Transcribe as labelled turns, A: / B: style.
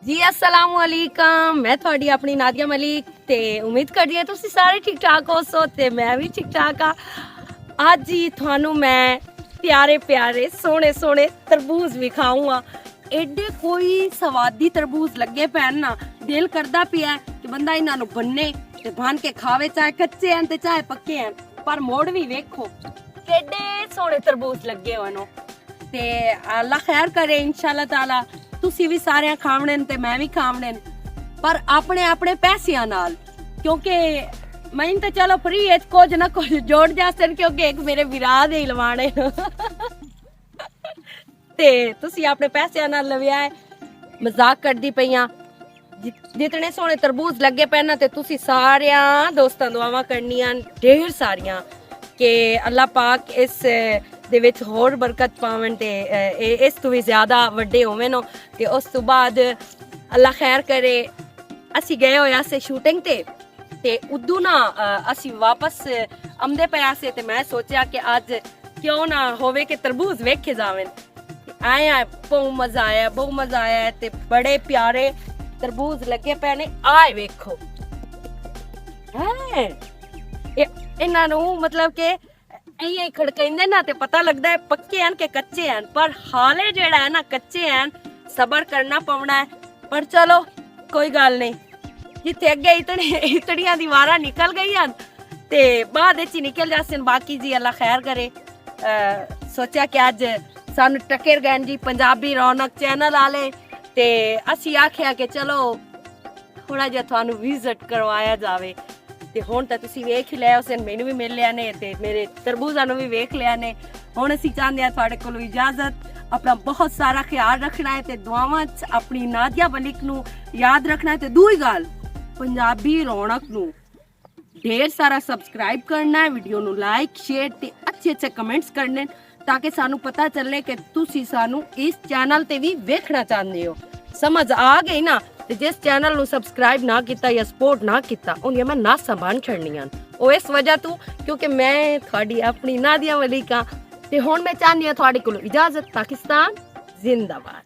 A: जी अस्सलाम वालेकुम। मैं थोड़ी अपनी नादिया मलिक ते उम्मीद करदी हां तुसी सारे ठीक ठाक हो सो ते मैं भी ठीक ठाक हां। अज ही थानू मैं प्यारे प्यारे सोने सोने तरबूज विखाऊंगा। एडे कोई स्वादी तरबूज लगे पैन ना दिल करदा पिया कि बंदा इन्हां नू बन्ने ते बन के खावे, चाहे कच्चे हैं ते चाहे पक्के हैं। पर मोड़ भी वेखो केडे सोने तरबूज लगे होनो ते अल्लाह खैर करे इंशाअल्लाह ताला। तुसी भी सारे खावणे ते मैं भी खावणे, पर अपने अपने पैसियां नाल, क्योंकि मैं तो चलो फ्री है कुछ ना कुछ जोड़ जासन, क्योंकि एक मेरे विराह दे लवाने ते तुसी अपने पैसियां नाल लविया है। मजाक करदी पईयां। जितने सोने तरबूज लगे पे ना ते तुसी सारियां दोस्तां दुआवां करनियां ढेर सारियां कि अल्लाह पाक इस दे विच होर बरकत पावन ते इस तो भी ज्यादा वड्डे होवन ते उस तो बाद अल्लाह खैर करे। असी गए होया से शूटिंग ते उदू ना असी वापस आमदे पे आसे ते मैं सोचा कि आज क्यों ना होवे कि तरबूज वेखे जावन। आया बहु मजा आया ते बड़े प्यारे तरबूज लगे पे ने। आए वेखो है इन्हां नू मतलब के इं खड़काइंदे ना ते पता लगता है पक्के हैं कि कच्चे हैं, पर हाले जेड़ा है ना कच्चे हैं, सबर करना पवना है। पर चलो कोई गल नहीं, जिथे अगे इतनियां दीवारां निकल गई हैं ते बाद ही निकल जासन। बाकी जी अल्लाह खैर करे। सोचा कि अज सानू टकर गए जी पंजाबी रौनक चैनल आले ते असी आखिया कि चलो थोड़ा जिहा तुहानू विजिट करवाया जावे। ते हुण तां तुसीं वेख ही लिया, उस मैनू भी मिल लिया ने ते मेरे तरबूजां नू भी वेख लिया ने। हुण असीं चाहंदे हां तुहाडे कोलों इजाजत। अपना बहुत सारा ख्याल रखना है ते दुआवां च अपनी नादिया मलिक नू याद रखना है। ते दूई गल पंजाबी रौनक नू ढेर सारा सबसक्राइब करना है, वीडियो नू लाइक शेयर ते अच्छे अच्छे कमेंट्स करने ताकि सानू पता चले कि तुसीं सानू इस चैनल ते भी वेखना चाहते हो। समझ आ गई ना? ते जिस चैनल नू सबसक्राइब ना किया या सपोर्ट ना किया उन्हें मैं नासा बन छड़नियां ओ इस वजह तू क्योंकि मैं थोड़ी अपनी नादिया मलिक हां। ते हुण मैं चाहनी हां थोड़े कोलों इजाजत। पाकिस्तान जिंदाबाद।